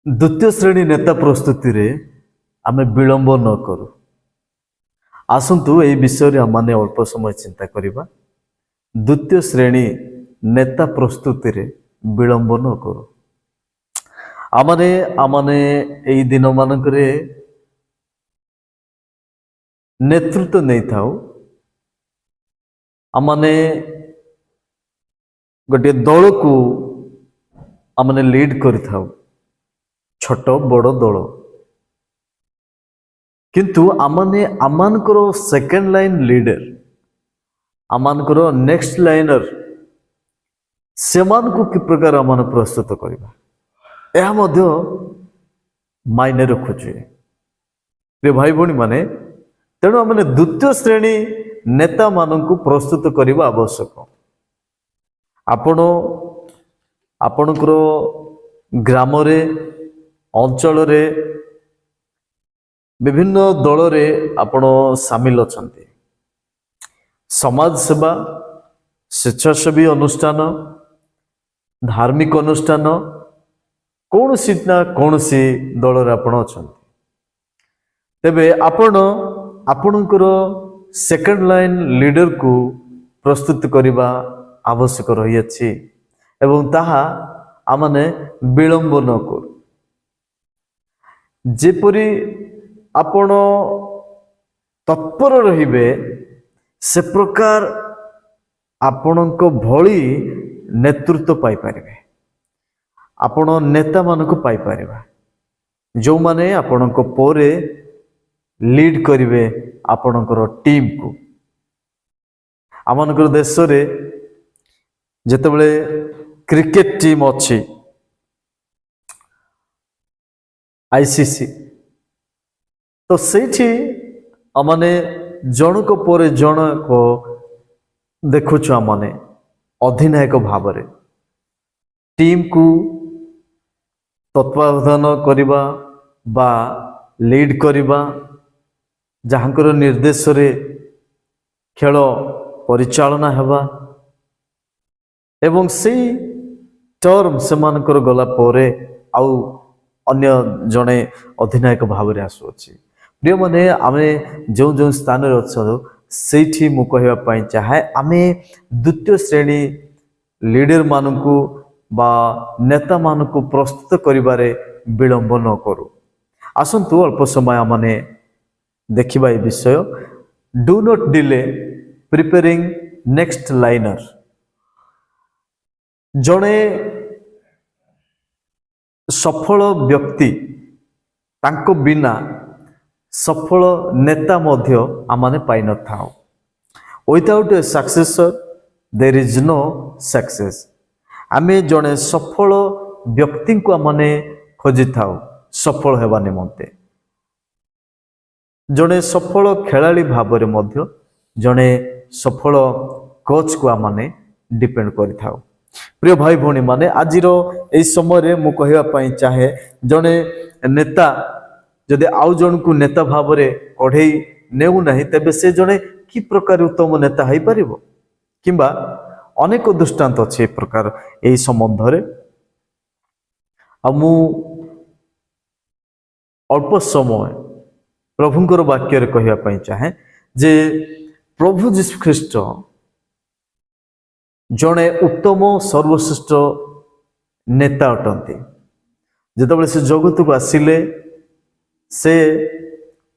द्वितीय श्रेणी नेता प्रस्तुति रे आमे विलंब न करू। आसंतु ए विषय रे माने अल्प समय चिंता करिबा। द्वितीय श्रेणी नेता प्रस्तुति रे विलंब न करू। आमने एई दिन मानकरे नेतृत्व नहीं थाउ। आमने गोटे दल को आमने लीड करि थाउ, छोट बड़ दल, किंतु आमने आमानकर सेकेंड लाइन लीडर, आमानकर नेक्स्ट लाइनर सेमान को कि प्रकार आमान प्रस्तुत करबा यह मध्य मायने रखुचे। प्रिय भाई भौणी माने, तेणु आमने द्वितीय श्रेणी नेता माननकु प्रस्तुत करबा आवश्यक। आपणकर ग्राम रे अंचल रे विभिन्न दल रे आपण सामिल अछंती। समाज सेवा, स्वेच्छासेवी अनुष्ठान, धार्मिक अनुष्ठान, कौनसी ना कौनसी दल रे आपण अछंती। तेबे आपणकर सेकेंड लाइन लीडर को प्रस्तुत करबा आवश्यक रही अछि एवं ताहा आमने विलंब न करू। जेपरी आपण तत्पर रहिबे से प्रकार आपणक भली नेतृत्व पाई परिबे। आपण नेता मानक पाई परिबा जो माने आपणक पोरे लीड करिवे आपणकर टीम को। आमनकर देश रे जेतेबेले क्रिकेट टीम अच्छी आईसीसी, तो सेठी आमने जनक पर जनक देखुछु। आमने अधिनायक भाव रे टीम को तत्वावधान करिबा बा लीड करिबा, जहाँकर निर्देश रे खेल परिचालना हेबा एवं से टर्म से मानकर गला परे आउ अन्य जने अधिनायक भाव रे आसुछि। प्रिय माने, आमे जो जो स्थान रे अछो सेठी मु कहबा पई चाहे आमे द्वितीय श्रेणी लीडर मानकु बा नेता मानकु प्रस्तुत करिबारे विलंब न करू। आसंतु अल्प समय आमने देखिबा ए विषय। Do not delay preparing next liner. जड़े सफल व्यक्ति तांको बिना सफल नेता मध्य आमाने पाई न थाओ। Without a successor there is no success. आमे जड़े सफल व्यक्ति को आमाने खोजी थाओ सफल हेबा निमंते। जड़े सफल खेलाड़ी भाव रे मध्य जड़े सफल कोच को आमाने डिपेंड करि थाओ। प्रिय भाई भौणी माने, आजिर ए समय रे मु कहबा पई चाहे जने नेता जदि आउ जन को नेता भाव रे कढेई नेउ नाही, तबे से जने कि प्रकार उत्तम नेता हई परिबो। किंबा अनेक दृष्टांत अछि ए प्रकार ए संबंध रे। आ मु अल्प समय प्रभुंकर वाक्य रे कहबा पई चाहे जे प्रभु यीशु ख्रीष्ट जड़े उत्तम सर्वश्रेष्ठ नेता अटंती। जितेबाला से जगत को आसिले से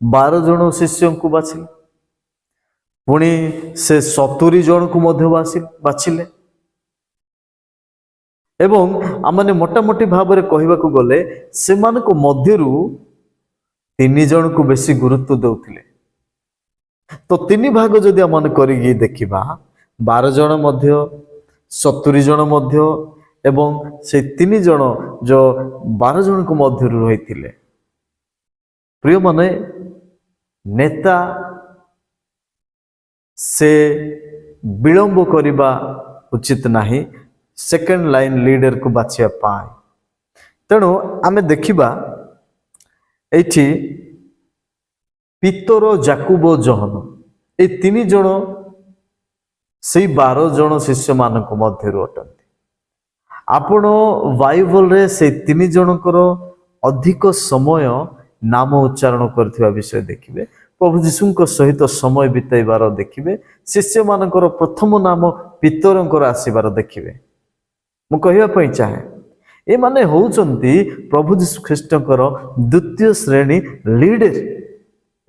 12 जन शिष्य को बाछिले, पुणी से 70 जन को मध्य बाछिले एवं आमने मोटामोटी भाव में कहबा को गले से मानको मध्यरु 3 जन को बेसी गुरुत्व देउथिले। तो 3 भाग जदि आमने करिगी देखिबा 12 जन मध्य 70 जन मध्य एवं से 3 जन जो 12 जन को मध्य रही थिले। प्रिय माने, नेता से विलंब करिबा उचित नाही सेकेंड लाइन लीडर को बाछिया पाए। तेणु आमे देखिबा एठी पीतर, जाकुब, जहन ए 3 जन से 12 जन शिष्य मानक मध्य अटंती। आपण बाइबल रे से 3 जनकर ଅଧିକ ସମୟ ନାମ ଉଚ୍ଚାରଣ କରୁଥିବା ବିଷୟ ଦେଖିବେ। ପ୍ରଭୁ ଯୀଶୁଙ୍କ ସହିତ ସମୟ ବିତାଇବାର ଦେଖିବେ। ଶିଷ୍ୟମାନଙ୍କର ପ୍ରଥମ ନାମ ପିତରଙ୍କର ଆସିବାର ଦେଖିବେ। ମୁଁ କହିବା ପାଇଁ ଚାହେଁ ଏମାନେ ହେଉଛନ୍ତି ପ୍ରଭୁ ଯୀଶୁ ଖ୍ରୀଷ୍ଟଙ୍କର ଦ୍ୱିତୀୟ ଶ୍ରେଣୀ ଲିଡର।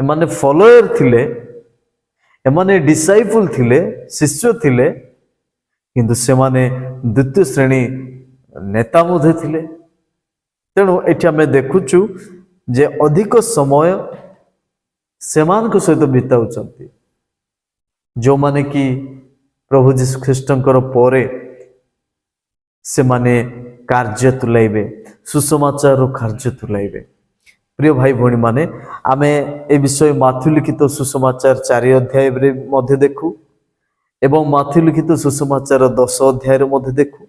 ଏମାନେ ଫଲୋୟର ଥିଲେ, ଏମାନେ ଡିସାଇପୁଲ ଥିଲେ, ଶିଷ୍ୟ ଥିଲେ, କିନ୍ତୁ ସେମାନେ ଦ୍ୱିତୀୟ ଶ୍ରେଣୀ ନେତା ମଧ୍ୟ ଥିଲେ। ତେଣୁ ଏଠି ଆମେ ଦେଖୁଛୁ ଯେ ଅଧିକ ସମୟ ସେମାନଙ୍କ ସହିତ ବିତାଉଛନ୍ତି, ଯେଉଁମାନେ କି ପ୍ରଭୁ ଯୀଶୁ ଖ୍ରୀଷ୍ଟଙ୍କର ପରେ ସେମାନେ କାର୍ଯ୍ୟ ତୁଲାଇବେ, ସୁସମାଚାରର କାର୍ଯ୍ୟ ତୁଲାଇବେ। ପ୍ରିୟ ଭାଇ ଭଉଣୀ ମାନେ, ଆମେ ଏ ବିଷୟ ମାଥ୍ୟୁ ଲିଖିତ ସୁସମାଚାର 4 ଅଧ୍ୟାୟରେ ମଧ୍ୟ ଦେଖୁ ଏବଂ ମାଥ୍ୟୁ ଲିଖିତ ସୁସମାଚାର 10 ଅଧ୍ୟାୟରେ ମଧ୍ୟ ଦେଖୁ।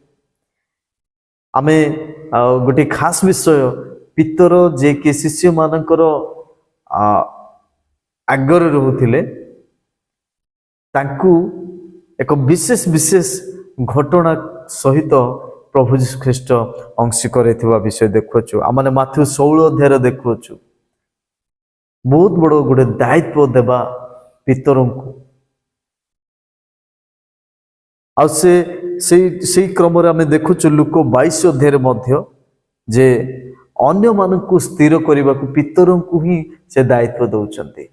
ଆମେ ଗୋଟେ ଖାସ ବିଷୟ ପିତର ଯେ କି ଶିଷ୍ୟମାନଙ୍କର ଆଗରେ ରହୁଥିଲେ, ତାଙ୍କୁ ଏକ ବିଶେଷ ଘଟଣା ସହିତ ପ୍ରଭୁ ଯୀଶୁ ଖ୍ରୀଷ୍ଟ ଅଂଶୀ କରାଇଥିବା ବିଷୟ ଦେଖୁଛୁ। ଆମେ ମାଥ୍ୟୁ 16 ଅଧ୍ୟାୟରେ ଦେଖୁଛୁ ବହୁତ ବଡ଼ ଗୋଟେ ଦାୟିତ୍ୱ ଦେବା ପିତରଙ୍କୁ। ଆଉ ସେଇ କ୍ରମରେ ଆମେ ଦେଖୁଛୁ ଲୁକ 22 ଅଧ୍ୟାୟରେ ମଧ୍ୟ ଯେ ଅନ୍ୟମାନଙ୍କୁ ସ୍ଥିର କରିବାକୁ ପିତରଙ୍କୁ ହିଁ ସେ ଦାୟିତ୍ୱ ଦେଉଛନ୍ତି।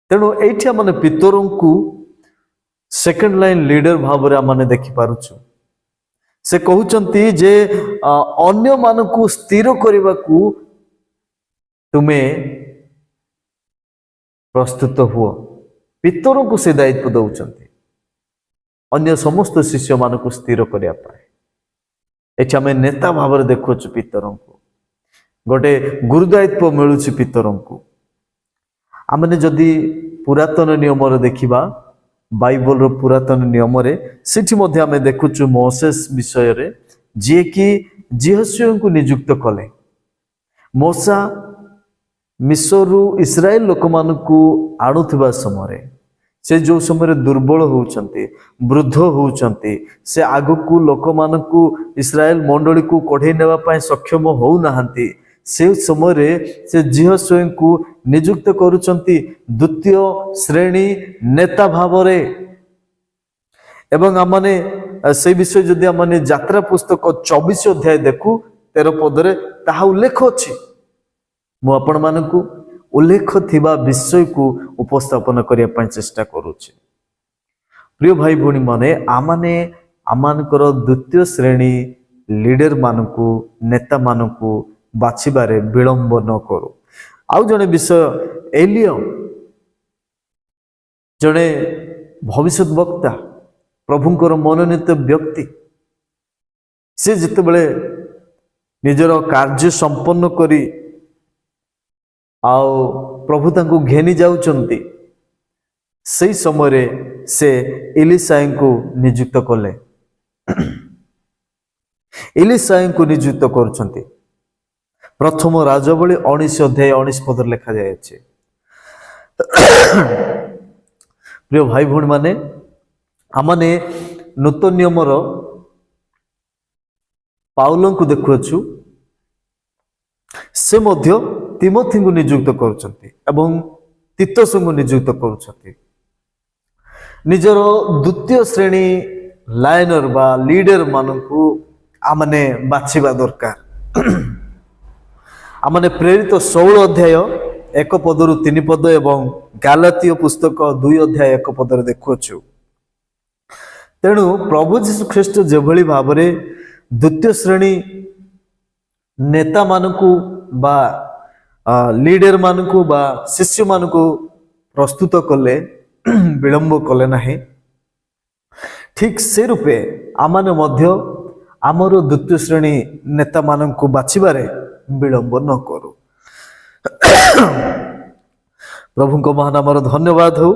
ତେଣୁ ଏଇଠି ଆମେ ପିତରଙ୍କୁ ସେକେଣ୍ଡ ଲାଇନ୍ ଲିଡର ଭାବରେ ଆମେ ଦେଖିପାରୁଛୁ। ସେ କହୁଛନ୍ତି ଯେ ଅନ୍ୟମାନଙ୍କୁ ସ୍ଥିର କରିବାକୁ ତୁମେ ପ୍ରସ୍ତୁତ ହୁଅ। ପିତରଙ୍କୁ ସେ ଦାୟିତ୍ୱ ଦେଉଛନ୍ତି ଅନ୍ୟ ସମସ୍ତ ଶିଷ୍ୟମାନଙ୍କୁ ସ୍ଥିର କରିବା ପାଇଁ। ଏଠି ଆମେ ନେତା ଭାବରେ ଦେଖୁଛୁ ପିତରଙ୍କୁ, ଗୋଟେ ଗୁରୁ ଦାୟିତ୍ୱ ମିଳୁଛି ପିତରଙ୍କୁ। ଆମେ ଯଦି ପୁରାତନ ନିୟମରେ ଦେଖିବା, ବାଇବଲର ପୁରାତନ ନିୟମରେ, ସେଠି ମଧ୍ୟ ଆମେ ଦେଖୁଛୁ ମୋସେସ ବିଷୟରେ, ଯିଏକି ଯହୋଶୁଆଙ୍କୁ ନିଯୁକ୍ତ କଲେ। ମୋସା ମିଶ୍ରରୁ ଇସ୍ରାଏଲ ଲୋକମାନଙ୍କୁ ଆଣୁଥିବା ସମୟରେ, ସେ ଯେଉଁ ସମୟରେ ଦୁର୍ବଳ ହେଉଛନ୍ତି, ବୃଦ୍ଧ ହେଉଛନ୍ତି, ସେ ଆଗକୁ ଲୋକମାନଙ୍କୁ ଇସ୍ରାଏଲ ମଣ୍ଡଳୀକୁ କଢ଼େଇ ନେବା ପାଇଁ ସକ୍ଷମ ହେଉନାହାନ୍ତି, ସେ ସମୟରେ ସେ ଯହୋଶୁଆଙ୍କୁ ନିଯୁକ୍ତ କରୁଛନ୍ତି ଦ୍ୱିତୀୟ ଶ୍ରେଣୀ ନେତା ଭାବରେ। ଏବଂ ଆମେ ସେ ବିଷୟ ଯଦି ଆମେ ଯାତ୍ରା ପୁସ୍ତକ 24 ଅଧ୍ୟାୟ ଦେଖୁ 13 ପଦରେ ତାହା ଉଲ୍ଲେଖ ଅଛି। ମୁଁ ଆପଣମାନଙ୍କୁ ଉଲ୍ଲେଖ ଥିବା ବିଷୟକୁ ଉପସ୍ଥାପନ କରିବା ପାଇଁ ଚେଷ୍ଟା କରୁଛି। ପ୍ରିୟ ଭାଇ ଭଉଣୀ ମାନେ, ଆମମାନଙ୍କର ଦ୍ୱିତୀୟ ଶ୍ରେଣୀ ଲିଡର ମାନଙ୍କୁ, ନେତା ମାନଙ୍କୁ ବାଛିବାରେ ବିଳମ୍ବ ନ କରୁ। ଆଉ ଜଣେ ବିଷୟ, ଏଲିୟ ଜଣେ ଭବିଷ୍ୟତ ବକ୍ତା, ପ୍ରଭୁଙ୍କର ମନୋନୀତ ବ୍ୟକ୍ତି। ସେ ଯେତେବେଳେ ନିଜର କାର୍ଯ୍ୟ ସମ୍ପନ୍ନ କରି ଆଉ ପ୍ରଭୁ ତାଙ୍କୁ ଘେନି ଯାଉଛନ୍ତି, ସେହି ସମୟରେ ସେ ଏଲିଶାଙ୍କୁ ନିଯୁକ୍ତ କଲେ। ଏଲିଶାଙ୍କୁ ନିଯୁକ୍ତ କରୁଛନ୍ତି। ପ୍ରଥମ ରାଜବଳୀ 19 ଅଧ୍ୟାୟ 19 ପଦରେ ଲେଖାଯାଇଛି। ପ୍ରିୟ ଭାଇ ଭଉଣୀ ମାନେ, ଆମେ ନୂତନ ନିୟମର ପାଉଲଙ୍କୁ ଦେଖୁଅଛୁ। ସେ ମଧ୍ୟ ତିମୋଥୀଙ୍କୁ ନିଯୁକ୍ତ କରୁଛନ୍ତି ଏବଂ ତିତସଙ୍କୁ ନିଯୁକ୍ତ କରୁଛନ୍ତି। ନିଜର ଦ୍ୱିତୀୟ ଶ୍ରେଣୀ ଲାଇନର ବା ଲିଡର ମାନଙ୍କୁ ଆମେ ବାଛିବା ଦରକାର। ଆମେ ପ୍ରେରିତ 16 ଅଧ୍ୟାୟ 1 ପଦରୁ 3 ପଦ ଏବଂ ଗାଲାତୀୟ ପୁସ୍ତକ 2 ଅଧ୍ୟାୟ 1 ପଦରେ ଦେଖୁଅଛୁ। ତେଣୁ ପ୍ରଭୁ ଯୀଶୁ ଖ୍ରୀଷ୍ଟ ଯେଭଳି ଭାବରେ ଦ୍ୱିତୀୟ ଶ୍ରେଣୀ ନେତା ମାନଙ୍କୁ ବା ଲିଡର ମାନଙ୍କୁ ବା ଶିଷ୍ୟ ମାନଙ୍କୁ ପ୍ରସ୍ତୁତ କଲେ, ବିଳମ୍ବ କଲେ ନାହିଁ, ଠିକ ସେ ରୂପେ ଆମେ ମଧ୍ୟ ଆମର ଦ୍ୱିତୀୟ ଶ୍ରେଣୀ ନେତା ମାନଙ୍କୁ ବାଛିବାରେ ବିଳମ୍ବ ନ କରୁ। ପ୍ରଭୁଙ୍କ ମହାନାମର ଧନ୍ୟବାଦ ହଉ।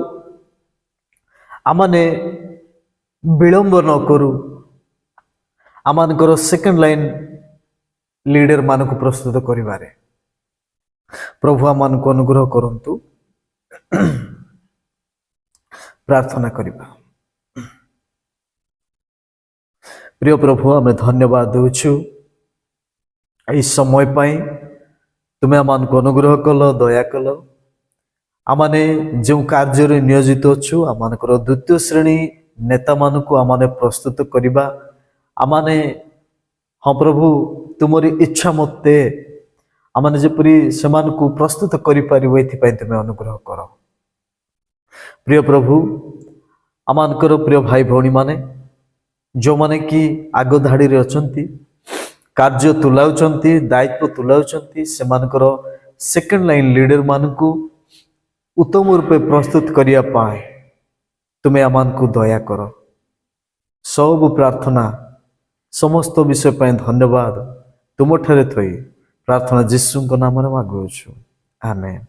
ଆମେ ବିଳମ୍ବ ନ କରୁ, ଆମମାନଙ୍କର ସେକେଣ୍ଡ ଲାଇନ ଲିଡର ମାନଙ୍କୁ ପ୍ରସ୍ତୁତ କରିବାରେ। ପ୍ରଭୁ ଆମମାନଙ୍କୁ ଅନୁଗ୍ରହ କରନ୍ତୁ। ପ୍ରାର୍ଥନା କରିବା। ପ୍ରିୟ ପ୍ରଭୁ, ଆମେ ଧନ୍ୟବାଦ ଦେଉଛୁ এই সময় পাই তুমি ଆମମାନଙ୍କୁ ଅନୁଗ୍ରହ କଲ ଦୟା କଲ ଆମମାନେ ଯେଉଁ କାର୍ଯ୍ୟରେ ନିୟୋଜିତ ଅଛୁ ଆମମାନଙ୍କର ଦ୍ୱିତୀୟ ଶ୍ରେଣୀ ନେତାମାନଙ୍କୁ ଆମମାନେ ପ୍ରସ୍ତୁତ କରିବା ଆମମାନେ ହଁ ପ୍ରଭୁ ତୁମରି ଇଚ୍ଛା ମତେ ଆମମାନେ ଯେପରି ସେମାନଙ୍କୁ ପ୍ରସ୍ତୁତ କରିପାରିବୁ ଏଥିପାଇଁ ତୁମେ ଅନୁଗ୍ରହ କର। ପ୍ରିୟ ପ୍ରଭୁ ଆମମାନଙ୍କର ପ୍ରିୟ ଭାଇ ଭଉଣୀମାନେ ଯେଉଁମାନେ କି ଆଗ ଧାଡ଼ିରେ ଅଛନ୍ତି କାର୍ଯ୍ୟ ତୁଲାଉଛନ୍ତି ଦାୟିତ୍ୱ ତୁଲାଉଛନ୍ତି ସେମାନଙ୍କର ସେକେଣ୍ଡ ଲାଇନ୍ ଲିଡର ମାନଙ୍କୁ ଉତ୍ତମ ରୂପେ ପ୍ରସ୍ତୁତ କରିବା ପାଇଁ ତୁମେ ଆମମାନଙ୍କୁ ଦୟା କର। ସବୁ ପ୍ରାର୍ଥନା ସମସ୍ତ ବିଷୟ ପାଇଁ ଧନ୍ୟବାଦ ତୁମଠାରେ ଥୋଇ ପ୍ରାର୍ଥନା ଯୀଶୁଙ୍କ ନାମରେ ମାଗୁଅଛୁ, ଆମେନ୍।